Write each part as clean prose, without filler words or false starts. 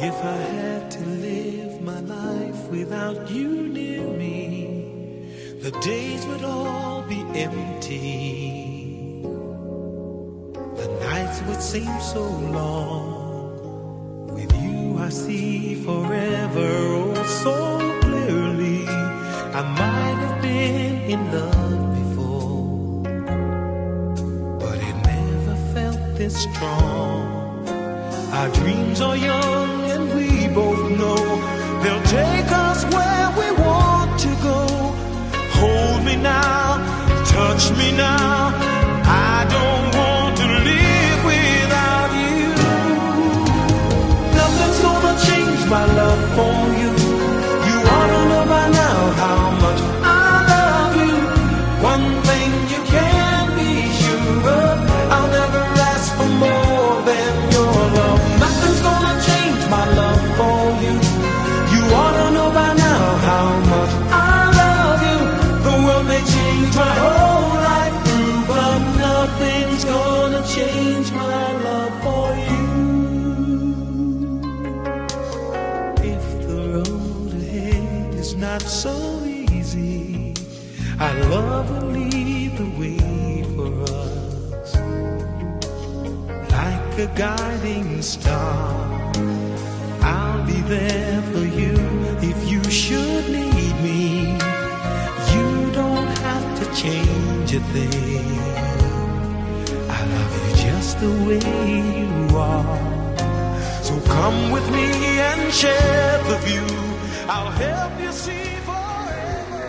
If I had to live my life without you near me, the days would all be empty. The nights would seem so long. With you I see forever, oh so clearly. I might have been in love before, but it never felt this strong. Our dreams are young and we both know they'll take us where we want to go. Hold me now, touch me now. I don't want to live without you. Nothing's gonna change my love for you. You ought to know by now how much I love you. One thing you can be sure of, I'll never ask for more than your love. Nothing's gonna change my love for you. You ought to know by now how much I love you. The world may change my whole life through, but nothing's gonna change my love for you. If the road ahead is not so easy, our love will lead the way for us. Like a guiding star, I'll be there for you if you should need me. You don't have to change a thing. I love you just the way you are. So come with me and share the view. I'll help you see forever.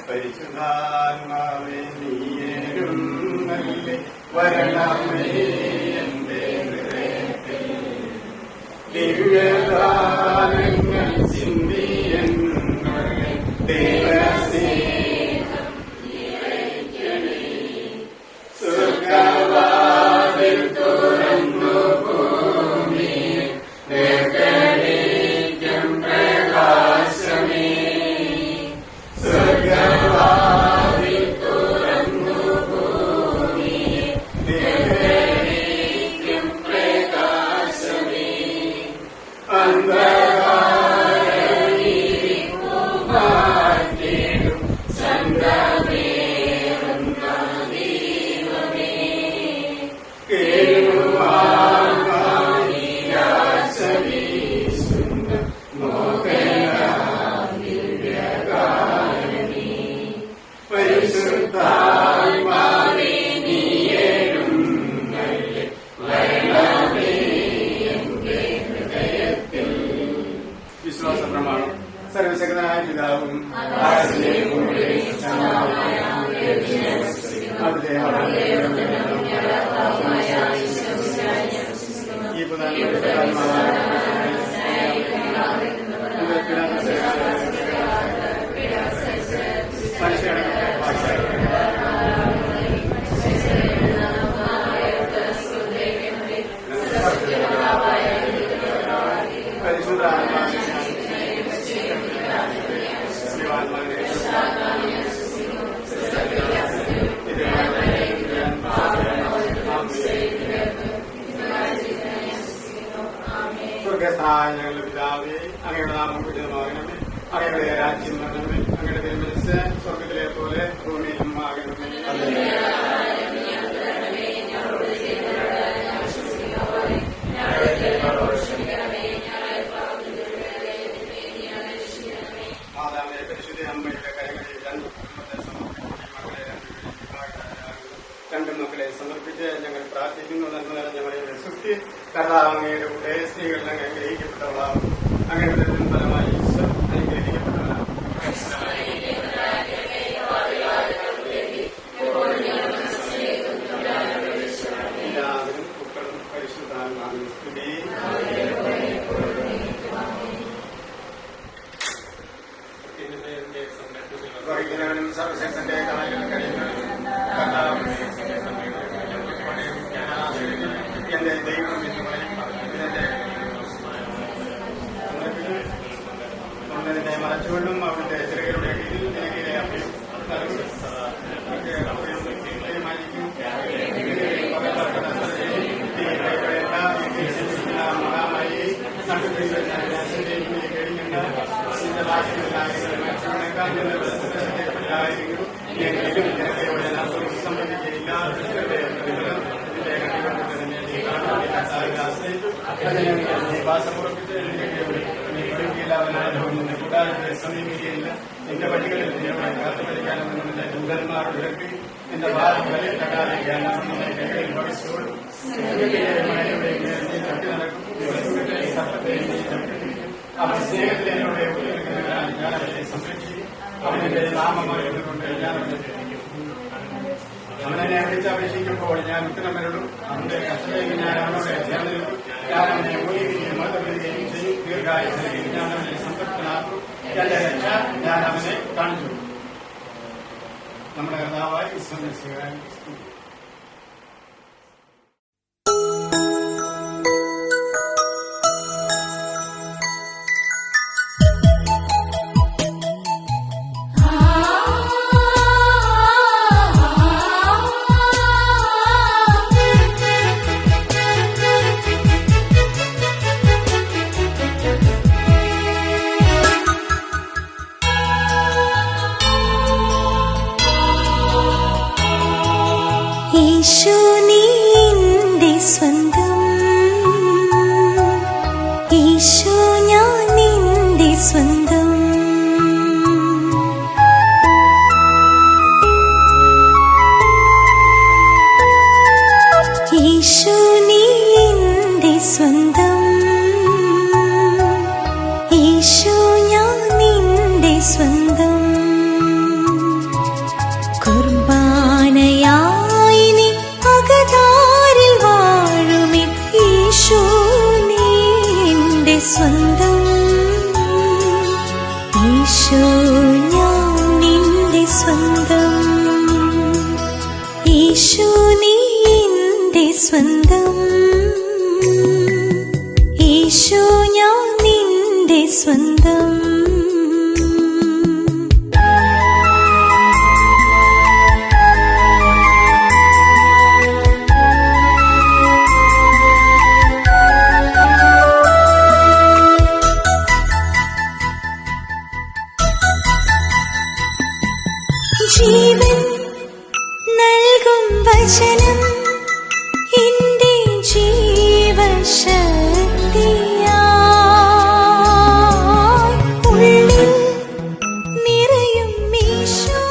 പരിശുദ്ധാത്മാവേ നീയേഴും നല്ലേ വരണമേ എന്റെ ഹൃദയത്തിൽ ദിവ്യദാനങ്ങൾ ചിന്തിയെന്നുള്ളിൽ ദേവസ്നേഹം നിറയ്ക്കണേ. സ്വർഗ്ഗവാതിൽ തുറന്നു ഭൂമിയിൽ നിർഗളിക്കും പ്രകാശമേ. സ്വർഗ്ഗവാതിൽ തുറന്നു ഭൂമിയിൽ നിർഗളിക്കും പ്രകാശമേ. അന്ധകാരമിരിപ്പു മാറ്റിടും ചന്ദ്രമേറുന്ന ദൈവമേ. കേഴുവാനിരാശ വീശുന്ന മോഹനാദിവ്യകാരണി. പരിശുദ്ധാത്മാവേ നീയേഴും നല്ലേ വരണമേ എന്റെ ഹൃദയത്തിൽ. വിശ്വാസ പ്രമാണം. സർവശക്തനായ പിതാവും ആകാശത്തിലെയും ഭൂമിയിലെയും സൃഷ്ടാവായ അവിടുത്തെ ഈ സ്വർഗ്ഗസ്ഥനായ ഞങ്ങളുടെ പിതാവേ, അങ്ങയുടെ നാമം പൂജിതമാകണമേ. അങ്ങയുടെ രാജ്യം വരണമേ. അങ്ങയുടെ തിരുമനസ്സ് സ്വർഗ്ഗത്തിലെ പോലെ ഭൂമിയിലും ആകണമേ. മാതാവേ, പരിശുദ്ധ അമ്മയുടെ കരങ്ങളിൽ രണ്ട് മക്കളെ സമർപ്പിച്ച് ഞങ്ങൾ പ്രാർത്ഥിക്കുന്നു. നന്മ നിറഞ്ഞ മറിയമേ, സുസ്ഥി കർത്താവ് അങ്ങയുടെ കൂടെ സ്ത്രീകളിൽ അങ്ങ് അനുഗ്രഹിക്കപ്പെട്ടവളാകും. അങ്ങയുടെ ഫലമായി ഈശോ അനുഗ്രഹിക്കപ്പെട്ടവളാകും. എല്ലാവരും പൂക്കളും പരിശുദ്ധാത്മാവിൻ സ്തുതി. വൈദ്യനവനും സർവശക്തന്റെ കാലിൽ കഴിയുന്നവനും കർത്താവിന്റെ എന്റെ ദൈവം എന്ന് പറയും. ഇതിന്റെ മറച്ചുകൊണ്ടും അവിടുത്തെ ചെറുകളുടെ കീഴിൽ അഭയം നൽകും. തീരുമാനിക്കും. എങ്കിലും സംബന്ധിച്ച് എല്ലാ വാസമുറപ്പിച്ച് സമീപിക്കുകയില്ല. എന്റെ വഴികളിൽ കാത്തുപരിക്കാനെന്നുമില്ല. ദൂതന്മാരുടെ എന്റെ ഭാരം വലിയ കൈകളിൽ ഭവിച്ചോളൂ. അവൻ സ്നേഹത്തിൽ എന്നോട് ഞാൻ അവരെ സംരക്ഷിക്കും. അവനെന്റെ നാമമായി കൊണ്ട് ഞാൻ അവനെ ധരിക്കും. അവനെന്നെ വിളിച്ചപേക്ഷിക്കുമ്പോൾ ഞാൻ ഉത്തരമരുളും. അവന്റെ കഷ്ടതയിൽ ഞാൻ അവനോട് ചേർന്നിരുന്നു. ഞാൻ അവനെ ഊഹിക്കുകയും മതപ്പെടുകയും ചെയ്യും. ദീർഘായുസ്സയിൽ ഞാൻ അവനെ സംതൃപ്തനാക്കും. എന്റെ രക്ഷ ഞാൻ അവനെ കാണിച്ചു. നമ്മുടെ കർത്താവായി വിശ്വസിക്കാൻ യേശു നിന്റെ സ്വന്തം, യേശു ഞാൻ നിന്റെ സ്വന്തം. യേശു നിന്റെ സ്വന്തം, യേശു ഞാൻ നിന്റെ സ്വന്തം. കുർബാനയാ സ്വന്തം, യേശു ഞാൻ നിന്റെ സ്വന്തം, യേശു നിന്റെ സ്വന്തം, യേശു ഞാൻ നിന്റെ സ്വന്തം. ജീവൻ നൽകും വചനം എന്റെ ജീവശക്തിയായി ഉള്ളിൽ നിറയും ഈശോ.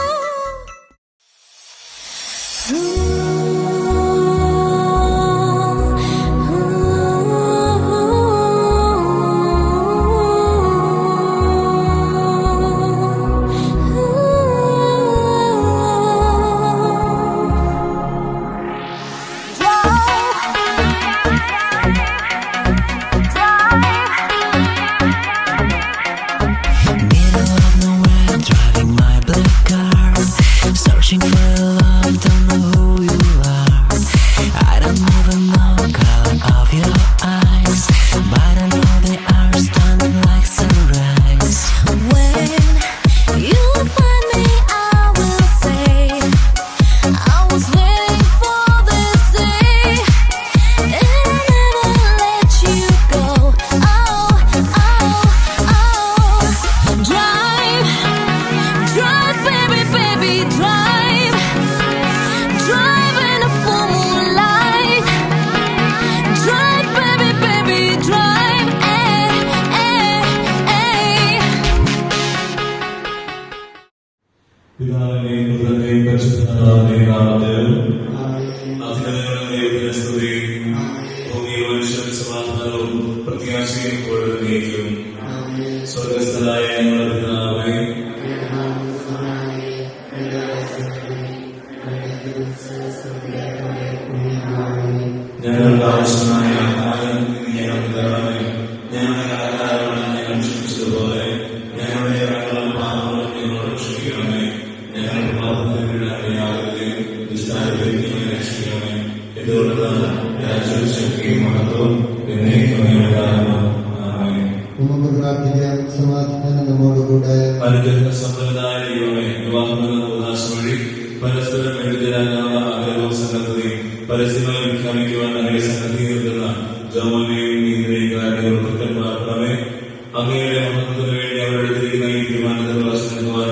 പിതാവിന്റെയും പുത്രന്റെയും പരിശുദ്ധാത്മാവിന്റെയും നാമത്തിൽ അധികാരങ്ങളുടെ ദൈവത്തിന് സ്തുതി. ഭൂമിയിൽ മനുഷ്യർക്ക് സമാധാനവും പ്രത്യാശയും കൊള്ളുന്നേക്കും. സ്വർഗസ്ഥനായ ഞങ്ങളുടെ പിതാവേ, ഞങ്ങൾക്ക് ആവശ്യമായ ആഹാരം ഞങ്ങൾക്ക് തരണമേ. ഞങ്ങളുടെ കടക്കാരോട് ഞങ്ങൾ ക്ഷമിച്ചതുപോലെ ഞങ്ങളുടെ കടങ്ങളും പാപങ്ങളും ഞങ്ങളോട് ക്ഷമിക്കണമേ. ഞങ്ങളുടെ പാപത്തിന് വീഴാതെയാകരുതേ, ദുഷ്ടാരൂപത്തിൽ രക്ഷിക്കണമേ. എന്തുകൊണ്ടെന്നാൽ രാജ്യവും ശക്തിയും മഹത്വവും എന്നേക്കും ഉണ്ടാകുന്നു. ആമേൻ. നമുക്ക് പ്രാർത്ഥിക്കാം. സമാധാനം നമ്മോടുകൂടെ. അനുഗ്രഹ സമ്പന്നനായ ദൈവമേ, വിവാഹമെന്ന ഉദാശ വഴി പരസ്പരം എഴുതരാനുള്ള ആഗ്രഹവും സന്നദ്ധതയും പരസ്യമായി വിഖ്യാപിക്കുവാൻ അങ്ങനെ സന്നദ്ധീകരിക്കുന്ന ജോമോനെയും നീതിനെയും കാര്യങ്ങളും ഭക്തന്മാർക്കണമേ. അങ്ങയുടെ മഹത്വത്തിന് വേണ്ടി അവരുടെ തിരികെ തീരുമാനത്തിൽ വശമെത്തുവാൻ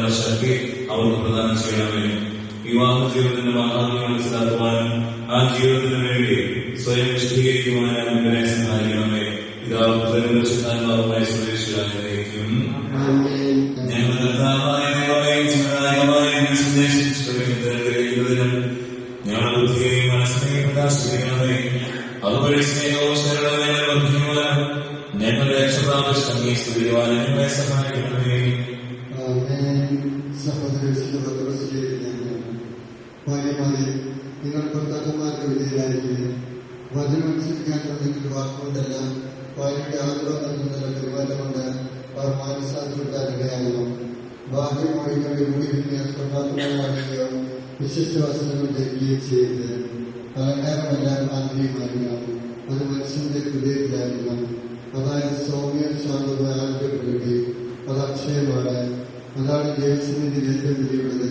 വിവാഹ ജീവിതത്തിന്റെ മഹാത്മ്യം മനസ്സിലാക്കുവാനും ആ ജീവിതത്തിന് വേണ്ടി സ്വയം വിശദീകരിക്കുവാനും ഇവരെ സഹായിക്കണമേ. പിതാവുമായ സുരേഷിലായിരിക്കും. ഞങ്ങളുടെ കർത്താവായ ദൈവമേ, ജീവനായകമായ നീ സന്ദേശിച്ചതിനും ഞങ്ങളുടെ ബുദ്ധിയെയും മനസ്സിനെയും പ്രകാശിപ്പിക്കണമേ. അതുവഴി സ്നേഹവും ശരണവും ഞങ്ങൾ വർദ്ധിക്കുവാനും ഞങ്ങളുടെ രക്ഷപ്രാപിച്ച് അങ്ങേ സ്തുതിക്കുവാനും ഞങ്ങളെ സഹായിക്കണമേ. നിങ്ങൾ ഭർത്താക്കന്മാർക്ക് വിധേയരായിരിക്കും. വചനമനുസരിക്കാൻ തുടങ്ങിയ വാക്കുകൊണ്ടല്ല, വായുടെ ആഗ്രഹം നൽകുന്ന പെരുമാറ്റം കൊണ്ട് അവർ മാനസാന്തരപ്പെടാനിടയാകണം. ബാഹ്യമൊഴികളെ മൂടിയിരുന്ന സ്വഭാവമാകുകയോ വിശിഷ്ട വസ്ത്രങ്ങൾ ധരിക്കുകയും ചെയ്യരുത്. അലങ്കാരമെല്ലാം ആന്തരികമായിരിക്കണം. അത് മനുഷ്യന്റെ ഹൃദയത്തിലായിരിക്കണം. അതായത് സൗമ്യം ശാന്തമായ ആരോഗ്യപ്പെടുത്തി അത് അക്ഷയമാണ്. അതാണ് ദൈവസന്നിധിയിൽ ഏറ്റവും വലിയുള്ളത്.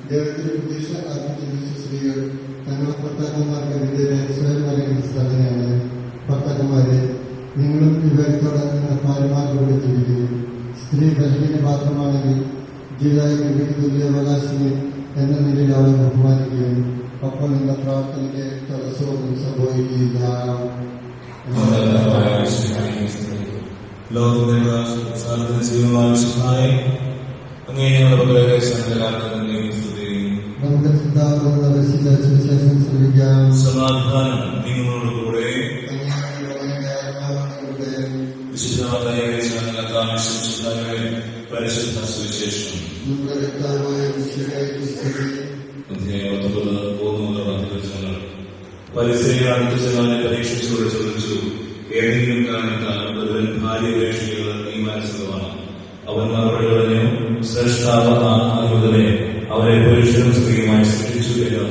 ദൈവത്തിന്റെ പ്രതീക്ഷ ആർപ്പിച്ച സ്ത്രീകൾ തങ്ങളുടെ ഭർത്താക്കന്മാർക്ക് വിധേയരായ സ്വയം നൽകുന്ന സാധനയാണ്. ഭർത്താക്കന്മാരെ, നിങ്ങളും വിവേകത്തോടെ നിങ്ങളുടെ ഭാര്യമാരോട് ജീവിക്കും. സ്ത്രീ ബലഹീന പാത്രമാണെങ്കിൽ ജീവിതത്തിന് തുല്യാവകാശിനി എന്ന നിലയിൽ അവളെ ബഹുമാനിക്കുകയും അപ്പോൾ നിങ്ങളുടെ പ്രാർത്ഥനയ്ക്ക് തടസ്സമൊന്നും സംഭവിക്കുകയില്ല. ലോകത്തിന്റെ ജീവനാവശ്യമായി അങ്ങനെയുള്ള നമുക്ക് ചിന്താവുന്ന സുവിശേഷം ശ്രമിക്കാം. സമാധാനം നിങ്ങളോടുകൂടെ. പരിശുദ്ധ സുവിശേഷം പരിസരങ്ങൾ അടുത്ത് ചെല്ലാനെ പരീക്ഷിച്ചുകൊണ്ട് ചോദിച്ചു, ഏതെങ്കിലും കാരണത്താൽ ഒരുവൻ ഭാര്യ ഉപേക്ഷിക്കുന്നത് തീരുമാനിച്ചതുമാണ്. അവൻ മറുപടി പറഞ്ഞു, ശ്രേഷ്ഠാവ് ആകുന്നതിനെ അവരെ പുരുഷനും സ്ത്രീയുമായി സൃഷ്ടിച്ചു എന്ന്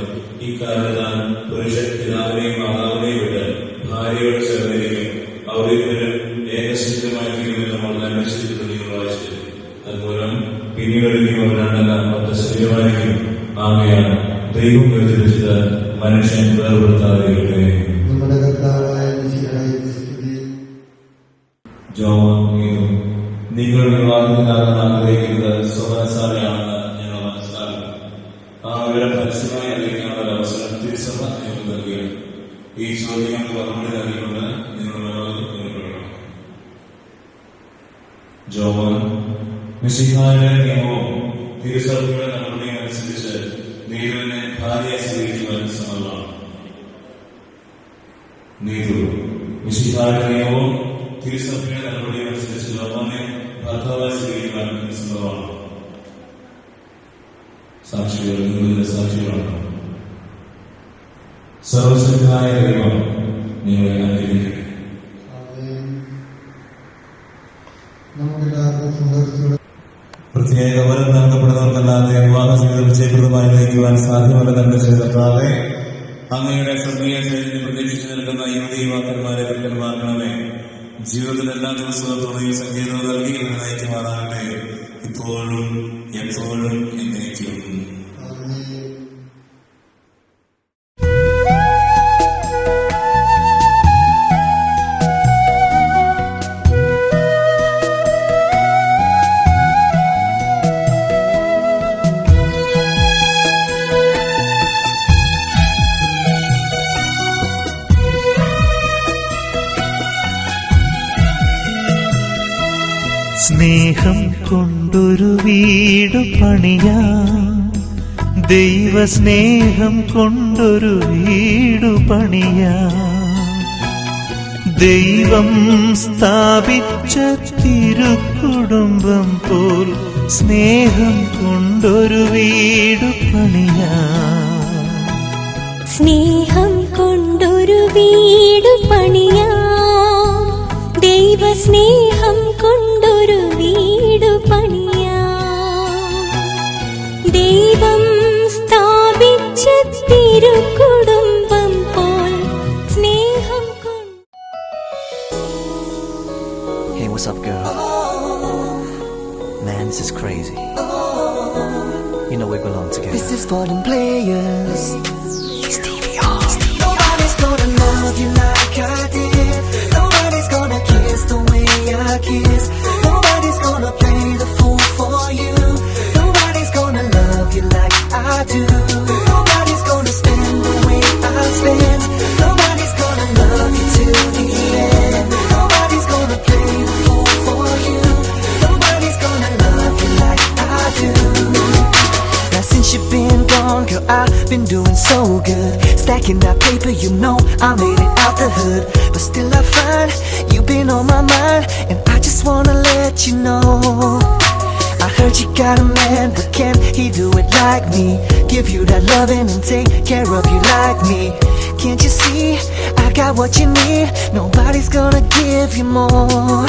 ഇക്കാരണത്താൽ പുരുഷൻ പിതാവിനെയും മാതാവിനെയും വിട്ട് ഭാര്യയോട് ചേർന്നിരിക്കും. അവർ ഇരുവരും ഏകശരീരമായി തീരുമെന്ന് നമ്മൾ അന്വേഷിച്ചിട്ടുണ്ട്. നിങ്ങൾ വായിച്ചു. അതുമൂലം പിന്നീടൊരിക്കലും അവർ രണ്ടല്ല 10 ശരീരമായിരിക്കും. ആകയാൽ ദൈവം യോജിപ്പിച്ചത് മനുഷ്യൻ വേർപെടുത്താതിരിക്കട്ടെ. നമ്മുടെ കർത്താവായ നിങ്ങൾ വിവാഹത്തിനാകാൻ ആഗ്രഹിക്കുന്നത് സ്വമനസാലെയാണെന്ന് ഞങ്ങൾ മനസ്സിലാക്കുന്നു. ആ വിവരം പരസ്യമായി അറിയിക്കാനുള്ള അവസരം തിരുസഭ നിങ്ങൾക്ക് നൽകുകയാണ്. ഈ ചോദ്യങ്ങൾക്ക് മറുപടി നൽകിക്കൊണ്ട് നിങ്ങൾ മുന്നോട്ട്. ജോമോൻ, മിശിഹായുടെ നിയമവും തിരുസഭയുടെ നടപടിയും അനുസരിച്ച് നീതുവിനെ ഭാര്യയെ സ്വീകരിക്കുവാൻ സമ്മതമാണ്. നീതു, മിശിഹായുടെ നിയമവും തിരുസഭയുടെ നടപടിയും അനുസരിച്ച് ജോമോനെ ഭർത്താവായി സ്വീകരിക്കുവാൻ സമ്മതമാണ്. സാക്ഷികൾ നിങ്ങളുടെ സാക്ഷികളാണ്. സർവശക്തനായ ദൈവം നിങ്ങളെ അനുഗ്രഹിക്കട്ടെ. പ്രത്യേക വരം നൽകപ്പെടുന്നവർക്കല്ലാതെ വിവാഹ ജീവിതം വിജയപ്രദമായി നയിക്കുവാൻ സാധ്യമല്ല. തന്നെ ചെയ്താവേ, അങ്ങയുടെ സ്വർഗീയ ശൈലിനെ പ്രതീക്ഷിച്ചു നിൽക്കുന്ന യുവതീവാക്കന്മാരെ കൽക്കന്മാർക്കണമേ. ജീവിതത്തിൽ എല്ലാ ദിവസവും തുണയും സംഗീതവും നൽകി നയിക്കുമാറാകട്ടെ, ഇപ്പോഴും എപ്പോഴും എന്നേക്കും. സ്നേഹം കൊണ്ടൊരു വീട് പണിയാം, ദൈവസ്നേഹം കൊണ്ടൊരു വീട് പണിയാം. ദൈവം സ്ഥാപിച്ച തിരുക്കുടുംബം പോൽ സ്നേഹം കൊണ്ടൊരു വീട് പണിയാം. സ്നേഹം കൊണ്ടൊരു വീട് പണിയാം, ദൈവസ്നേഹം കൊണ്ടൊരു വീട് പണിയാം. ദൈവം സ്ഥാപിച്ച തിരുക്കുടുംബം പോൽ സ്നേഹം കൊണ്ട്. Hey, what's up, girl? Man, this is crazy. You know we belong together. This is for them players. Nobody's gonna love you like I did. Nobody's gonna kiss the way I kiss. Nobody's gonna play the fool for you. Nobody's gonna love you like I do. do. Nobody's gonna spend the way I spend. Nobody's gonna love you till the end. Nobody's gonna play the fool for you. Nobody's gonna love you like I do. Now since you've been gone, girl, I've been doing so good. Stacking that paper, you know I made it out the hood. But still I find you've been on my mind, and I just wanna let you know. I heard you got a man, but can he do it like me? Give you that loving and take care of you like me. Can't you see, I got what you need. Nobody's gonna give you more.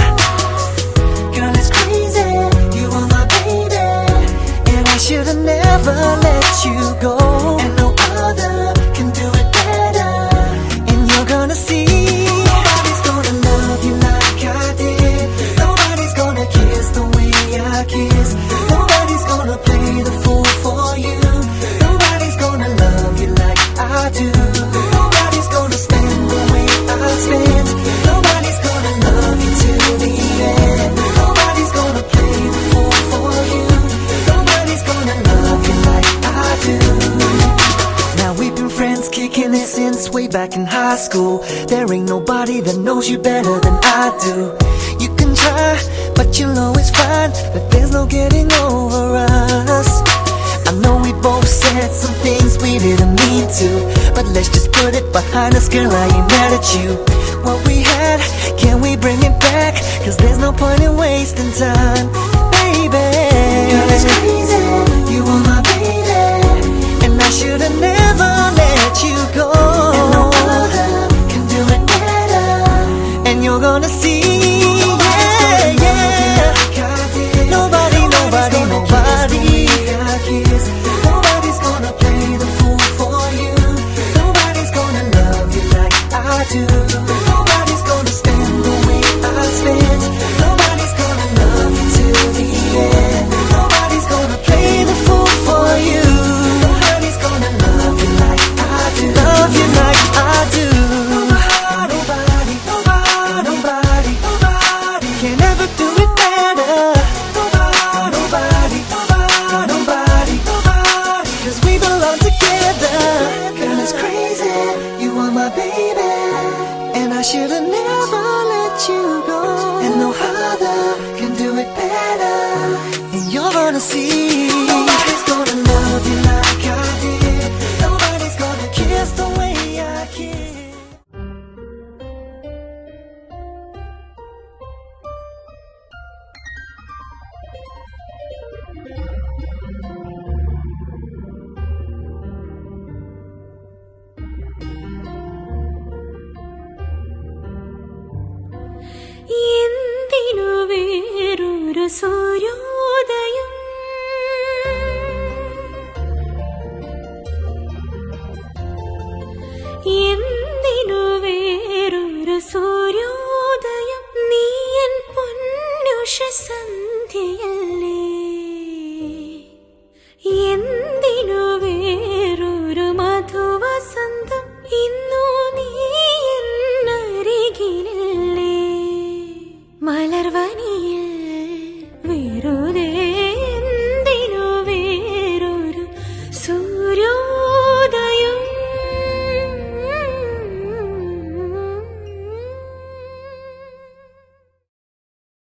Girl, it's crazy, you are my baby, and I should've never let you go. And no other can do it better, and you're gonna see. Nobody's gonna love you like I did. Nobody's gonna kiss the way I kiss. Nobody's gonna play the fool for you. Nobody's gonna love you like I do. Nobody's gonna spend the way I spend. Nobody's gonna love you till the end. Nobody's gonna play the fool for you. Nobody's gonna love you like I do. Now we've been friends, kicking it since way back in high school. There ain't nobody that knows you better than I do. You can try, but you'll always find that there's no getting over us. I know we both said some things we didn't mean to, but let's just put it behind us, girl, I ain't mad at you. What we had, can we bring it back? Cause there's no point in wasting time, baby. Girl, it's crazy, you are my baby, and I should've never let you go. And no other can do it better, and you're gonna see. Yeah, yeah. Nobody, nobody, nobody. Nobody's gonna play the fool for you. Nobody's gonna love you like I do. Nobody's gonna spend the way I spend. Nobody's gonna love you till the end. Nobody's gonna play the fool for you. Nobody's gonna love you like I do. Love you like I do. Nobody, nobody, nobody, nobody can ever do it better. Nobody, nobody, nobody, nobody, cause we belong together. Girl, it's crazy, you are my baby, and I should've never let you go. And no other can do it better, and you're gonna see. Nobody's gonna love you like I did. Nobody's gonna kiss the way I kiss. എന്തിനു വേറൊരു സൂര്യോദയം, എന്തിനു വേറൊരു സൂര്യോദയം, നീ N പൊന്നുഷ സന്ധ്യയല്ലേ. എന്തിനു വേറൊരു മധുവസന്തം, ഇന്നു നീ എന്നരികിലല്ലേ. മലർവനി